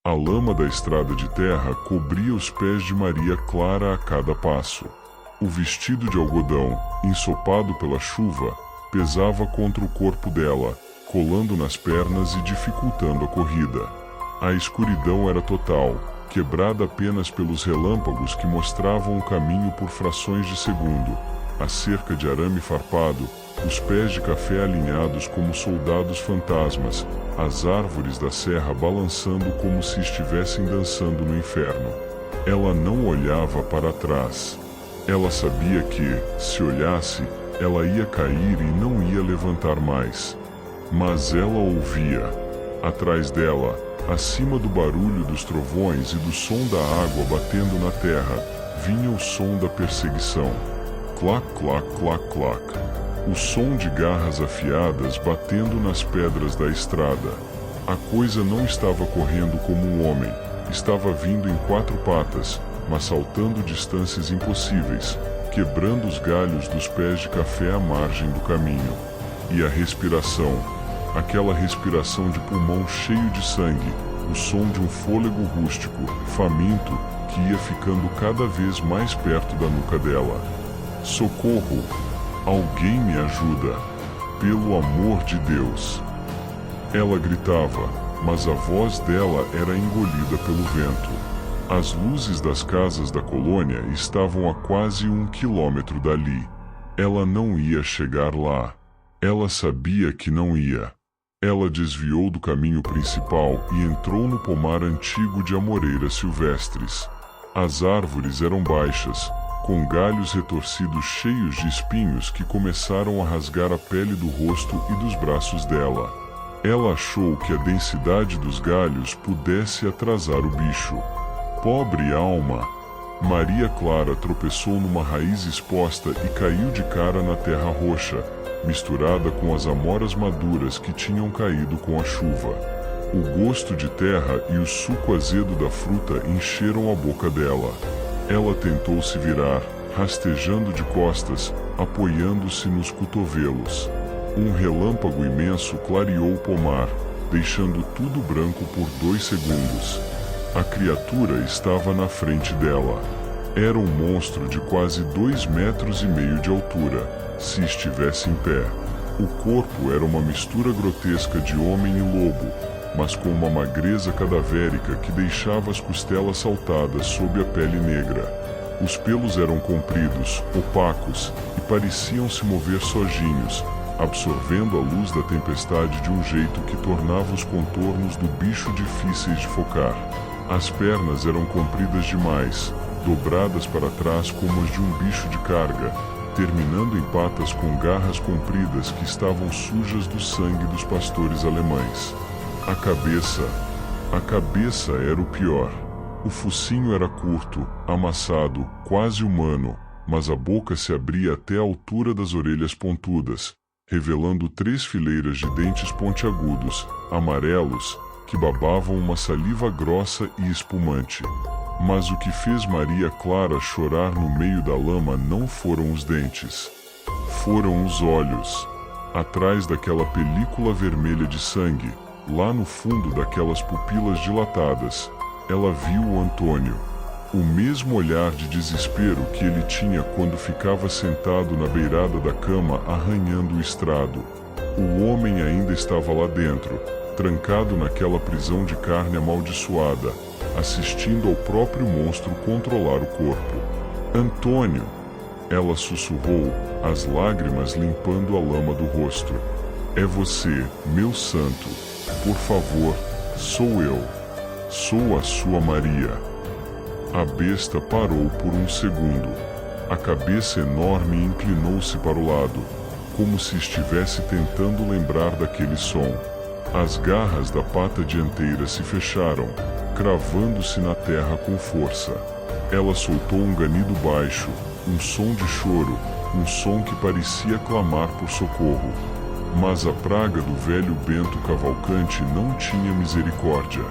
A lama da estrada de terra cobria os pés de Maria Clara a cada passo. O vestido de algodão, ensopado pela chuva, pesava contra o corpo dela, colando nas pernas e dificultando a corrida. A escuridão era total, quebrada apenas pelos relâmpagos que mostravam o caminho por frações de segundo, a cerca de arame farpado, os pés de café alinhados como soldados fantasmas, as árvores da serra balançando como se estivessem dançando no inferno. Ela não olhava para trás. Ela sabia que, se olhasse, ela ia cair e não ia levantar mais. Mas ela ouvia. Atrás dela, acima do barulho dos trovões e do som da água batendo na terra, vinha o som da perseguição. Clac, clac, clac, clac. O som de garras afiadas batendo nas pedras da estrada. A coisa não estava correndo como um homem, estava vindo em 4 patas, mas saltando distâncias impossíveis, quebrando os galhos dos pés de café à margem do caminho. E a respiração, aquela respiração de pulmão cheio de sangue, o som de um fôlego rústico, faminto, que ia ficando cada vez mais perto da nuca dela. Socorro! Alguém me ajuda! Pelo amor de Deus! Ela gritava, mas a voz dela era engolida pelo vento. As luzes das casas da colônia estavam a quase 1 quilômetro dali. Ela não ia chegar lá. Ela sabia que não ia. Ela desviou do caminho principal e entrou no pomar antigo de amoreiras silvestres. As árvores eram baixas, com galhos retorcidos cheios de espinhos que começaram a rasgar a pele do rosto e dos braços dela. Ela achou que a densidade dos galhos pudesse atrasar o bicho. Pobre alma! Maria Clara tropeçou numa raiz exposta e caiu de cara na terra roxa, misturada com as amoras maduras que tinham caído com a chuva. O gosto de terra e o suco azedo da fruta encheram a boca dela. Ela tentou se virar, rastejando de costas, apoiando-se nos cotovelos. Um relâmpago imenso clareou o pomar, deixando tudo branco por 2 segundos. A criatura estava na frente dela. Era um monstro de quase 2,5 metros de altura, se estivesse em pé. O corpo era uma mistura grotesca de homem e lobo, mas com uma magreza cadavérica que deixava as costelas saltadas sob a pele negra. Os pelos eram compridos, opacos, e pareciam se mover sozinhos, absorvendo a luz da tempestade de um jeito que tornava os contornos do bicho difíceis de focar. As pernas eram compridas demais, dobradas para trás como as de um bicho de carga, terminando em patas com garras compridas que estavam sujas do sangue dos pastores alemães. A cabeça era o pior. O focinho era curto, amassado, quase humano, mas a boca se abria até a altura das orelhas pontudas, revelando 3 fileiras de dentes pontiagudos, amarelos, que babavam uma saliva grossa e espumante. Mas o que fez Maria Clara chorar no meio da lama não foram os dentes. Foram os olhos. Atrás daquela película vermelha de sangue, lá no fundo daquelas pupilas dilatadas, ela viu o Antônio. O mesmo olhar de desespero que ele tinha quando ficava sentado na beirada da cama arranhando o estrado. O homem ainda estava lá dentro, trancado naquela prisão de carne amaldiçoada, assistindo ao próprio monstro controlar o corpo. Antônio! Ela sussurrou, as lágrimas limpando a lama do rosto. É você, meu santo. Por favor, sou eu. Sou a sua Maria. A besta parou por um segundo. A cabeça enorme inclinou-se para o lado, como se estivesse tentando lembrar daquele som. As garras da pata dianteira se fecharam, cravando-se na terra com força. Ela soltou um ganido baixo, um som de choro, um som que parecia clamar por socorro. Mas a praga do velho Bento Cavalcante não tinha misericórdia.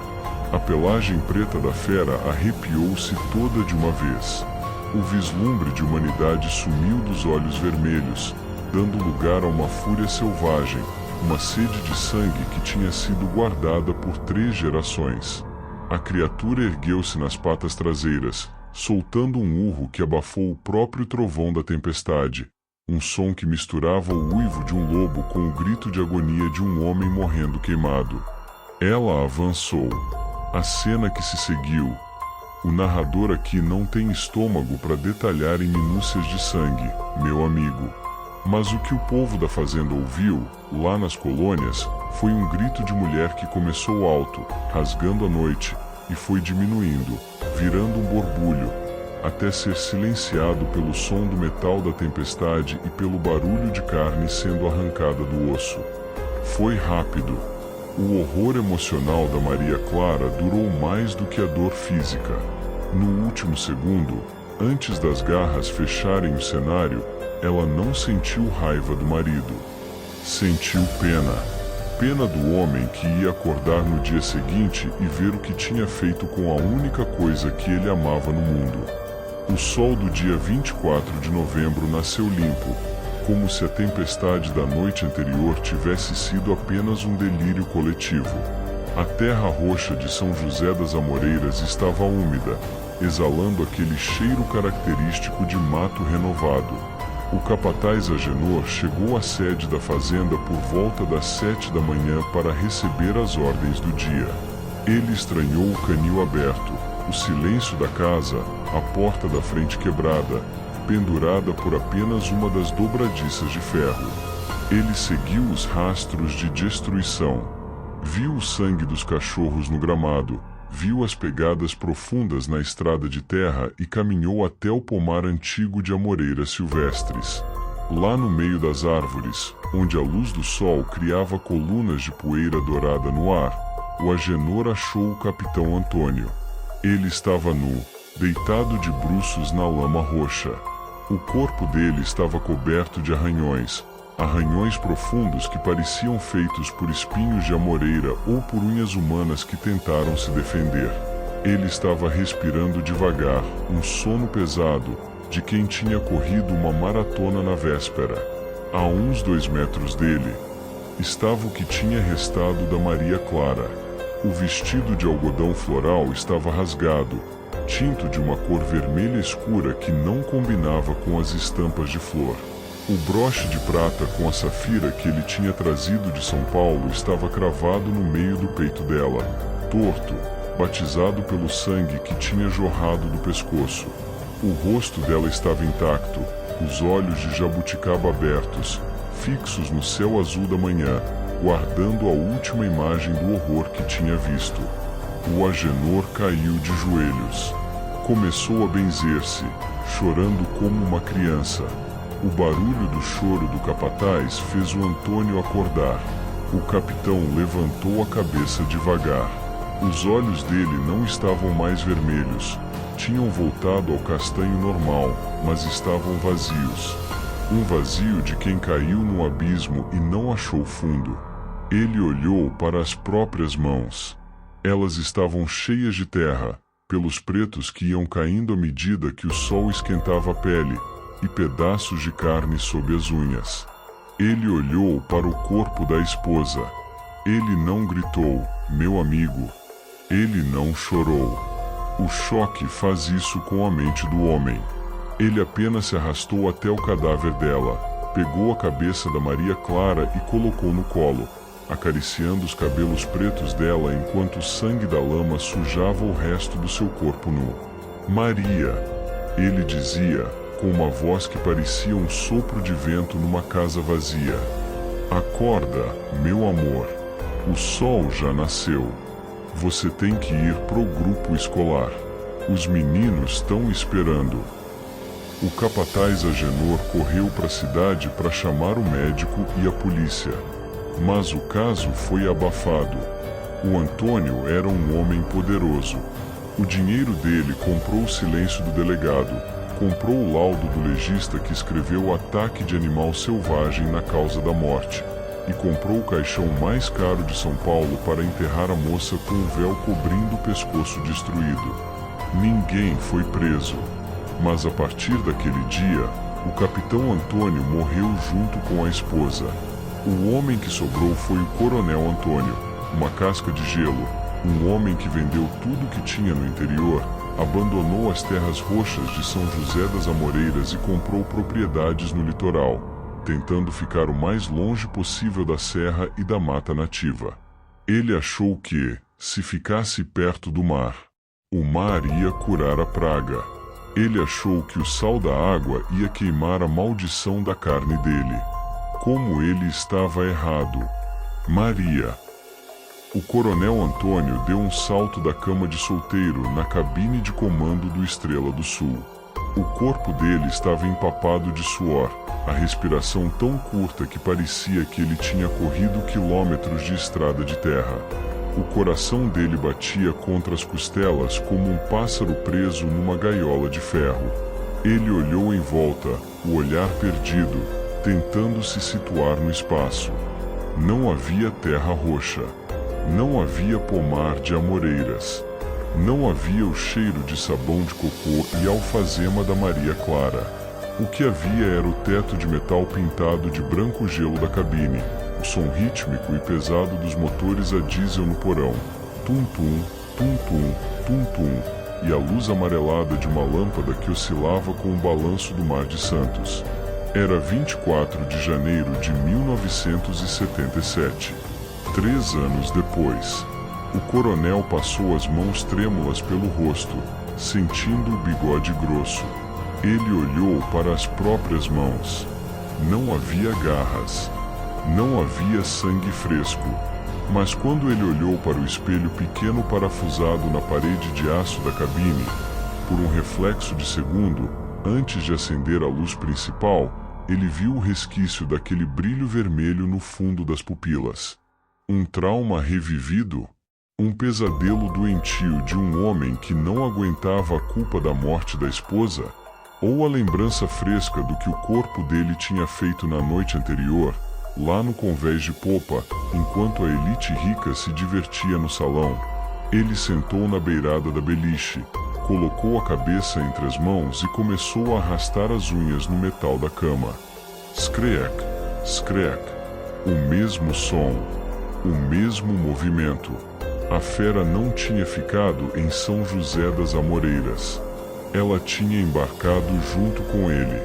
A pelagem preta da fera arrepiou-se toda de uma vez. O vislumbre de humanidade sumiu dos olhos vermelhos, dando lugar a uma fúria selvagem, uma sede de sangue que tinha sido guardada por 3 gerações. A criatura ergueu-se nas patas traseiras, soltando um urro que abafou o próprio trovão da tempestade, um som que misturava o uivo de um lobo com o grito de agonia de um homem morrendo queimado. Ela avançou. A cena que se seguiu. O narrador aqui não tem estômago para detalhar em minúcias de sangue, meu amigo. Mas o que o povo da fazenda ouviu, lá nas colônias, foi um grito de mulher que começou alto, rasgando a noite, e foi diminuindo, virando um borbulho, até ser silenciado pelo som do metal da tempestade e pelo barulho de carne sendo arrancada do osso. Foi rápido. O horror emocional da Maria Clara durou mais do que a dor física. No último segundo, antes das garras fecharem o cenário, ela não sentiu raiva do marido. Sentiu pena. Pena do homem que ia acordar no dia seguinte e ver o que tinha feito com a única coisa que ele amava no mundo. O sol do dia 24 de novembro nasceu limpo, como se a tempestade da noite anterior tivesse sido apenas um delírio coletivo. A terra roxa de São José das Amoreiras estava úmida, exalando aquele cheiro característico de mato renovado. O capataz Agenor chegou à sede da fazenda por volta das 7 da manhã para receber as ordens do dia. Ele estranhou o canil aberto, o silêncio da casa, a porta da frente quebrada, pendurada por apenas uma das dobradiças de ferro. Ele seguiu os rastros de destruição. Viu o sangue dos cachorros no gramado, viu as pegadas profundas na estrada de terra e caminhou até o pomar antigo de amoreiras silvestres. Lá no meio das árvores, onde a luz do sol criava colunas de poeira dourada no ar, o Agenor achou o capitão Antônio. Ele estava nu, deitado de bruços na lama roxa. O corpo dele estava coberto de arranhões, arranhões profundos que pareciam feitos por espinhos de amoreira ou por unhas humanas que tentaram se defender. Ele estava respirando devagar, um sono pesado, de quem tinha corrido uma maratona na véspera. A uns 2 metros dele, estava o que tinha restado da Maria Clara. O vestido de algodão floral estava rasgado, tinto de uma cor vermelha escura que não combinava com as estampas de flor. O broche de prata com a safira que ele tinha trazido de São Paulo estava cravado no meio do peito dela, torto, batizado pelo sangue que tinha jorrado do pescoço. O rosto dela estava intacto, os olhos de jabuticaba abertos, fixos no céu azul da manhã, guardando a última imagem do horror que tinha visto. O Agenor caiu de joelhos. Começou a benzer-se, chorando como uma criança. O barulho do choro do capataz fez o Antônio acordar. O capitão levantou a cabeça devagar. Os olhos dele não estavam mais vermelhos. Tinham voltado ao castanho normal, mas estavam vazios. Um vazio de quem caiu no abismo e não achou fundo. Ele olhou para as próprias mãos. Elas estavam cheias de terra, pelos pretos que iam caindo à medida que o sol esquentava a pele, e pedaços de carne sob as unhas. Ele olhou para o corpo da esposa. Ele não gritou, meu amigo. Ele não chorou. O choque faz isso com a mente do homem. Ele apenas se arrastou até o cadáver dela, pegou a cabeça da Maria Clara e colocou no colo, acariciando os cabelos pretos dela enquanto o sangue da lama sujava o resto do seu corpo nu. Maria, ele dizia, com uma voz que parecia um sopro de vento numa casa vazia. Acorda, meu amor. O sol já nasceu. Você tem que ir pro grupo escolar. Os meninos estão esperando. O capataz Agenor correu para a cidade para chamar o médico e a polícia. Mas o caso foi abafado. O Antônio era um homem poderoso. O dinheiro dele comprou o silêncio do delegado, comprou o laudo do legista que escreveu o ataque de animal selvagem na causa da morte, e comprou o caixão mais caro de São Paulo para enterrar a moça com o véu cobrindo o pescoço destruído. Ninguém foi preso. Mas a partir daquele dia, o capitão Antônio morreu junto com a esposa. O homem que sobrou foi o coronel Antônio, uma casca de gelo, Um homem que vendeu tudo o que tinha no interior, abandonou as terras roxas de São José das Amoreiras e comprou propriedades no litoral, tentando ficar o mais longe possível da serra e da mata nativa. Ele achou que, se ficasse perto do mar, o mar ia curar a praga. Ele achou que o sal da água ia queimar a maldição da carne dele. Como ele estava errado. Maria. O coronel Antônio deu um salto da cama de solteiro na cabine de comando do Estrela do Sul. O corpo dele estava empapado de suor, a respiração tão curta que parecia que ele tinha corrido quilômetros de estrada de terra. O coração dele batia contra as costelas como um pássaro preso numa gaiola de ferro. Ele olhou em volta, o olhar perdido, tentando se situar no espaço. Não havia terra roxa. Não havia pomar de amoreiras. Não havia o cheiro de sabão de cocô e alfazema da Maria Clara. O que havia era o teto de metal pintado de branco gelo da cabine, o som rítmico e pesado dos motores a diesel no porão, tum-tum, tum-tum, tum-tum, e a luz amarelada de uma lâmpada que oscilava com o balanço do Mar de Santos. Era 24 de janeiro de 1977. 3 anos depois, o coronel passou as mãos trêmulas pelo rosto, sentindo o bigode grosso. Ele olhou para as próprias mãos. Não havia garras. Não havia sangue fresco. Mas quando ele olhou para o espelho pequeno parafusado na parede de aço da cabine, por um reflexo de segundo, antes de acender a luz principal, ele viu o resquício daquele brilho vermelho no fundo das pupilas. Um trauma revivido? Um pesadelo doentio de um homem que não aguentava a culpa da morte da esposa? Ou a lembrança fresca do que o corpo dele tinha feito na noite anterior, lá no convés de popa, enquanto a elite rica se divertia no salão? Ele sentou na beirada da beliche, colocou a cabeça entre as mãos e começou a arrastar as unhas no metal da cama. Screec, screec. O mesmo som. O mesmo movimento. A fera não tinha ficado em São José das Amoreiras. Ela tinha embarcado junto com ele.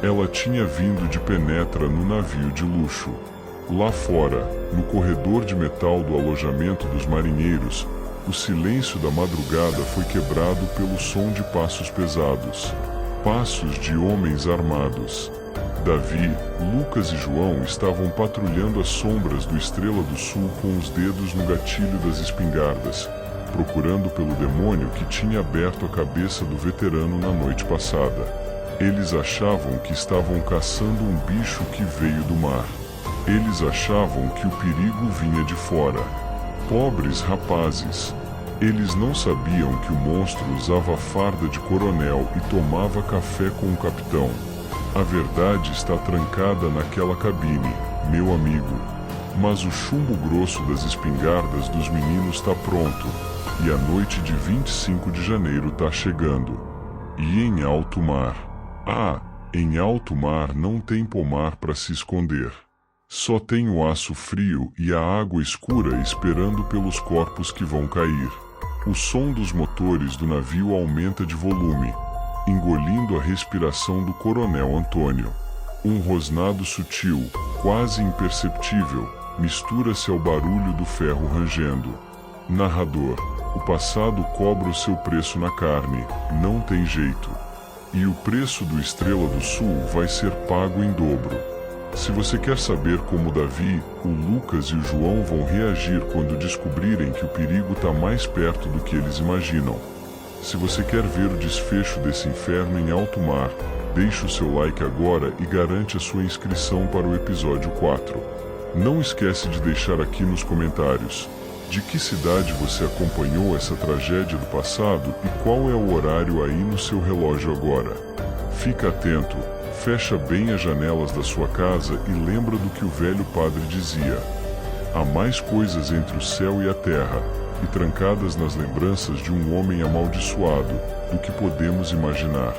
Ela tinha vindo de Penetra no navio de luxo. Lá fora, no corredor de metal do alojamento dos marinheiros, o silêncio da madrugada foi quebrado pelo som de passos pesados. Passos de homens armados. Davi, Lucas e João estavam patrulhando as sombras do Estrela do Sul com os dedos no gatilho das espingardas, procurando pelo demônio que tinha aberto a cabeça do veterano na noite passada. Eles achavam que estavam caçando um bicho que veio do mar. Eles achavam que o perigo vinha de fora. Pobres rapazes. Eles não sabiam que o monstro usava farda de coronel e tomava café com o capitão. A verdade está trancada naquela cabine, meu amigo. Mas o chumbo grosso das espingardas dos meninos está pronto, e a noite de 25 de janeiro está chegando. E em alto mar. Ah, em alto mar não tem pomar para se esconder. Só tem o aço frio e a água escura esperando pelos corpos que vão cair. O som dos motores do navio aumenta de volume, engolindo a respiração do coronel Antônio. Um rosnado sutil, quase imperceptível, mistura-se ao barulho do ferro rangendo. Narrador: o passado cobra o seu preço na carne, não tem jeito. E o preço do Estrela do Sul vai ser pago em dobro. Se você quer saber como Davi, o Lucas e o João vão reagir quando descobrirem que o perigo está mais perto do que eles imaginam. Se você quer ver o desfecho desse inferno em alto mar, deixe o seu like agora e garante a sua inscrição para o episódio 4. Não esquece de deixar aqui nos comentários de que cidade você acompanhou essa tragédia do passado e qual é o horário aí no seu relógio agora. Fica atento, fecha bem as janelas da sua casa e lembra do que o velho padre dizia: há mais coisas entre o céu e a terra, e trancadas nas lembranças de um homem amaldiçoado, do que podemos imaginar.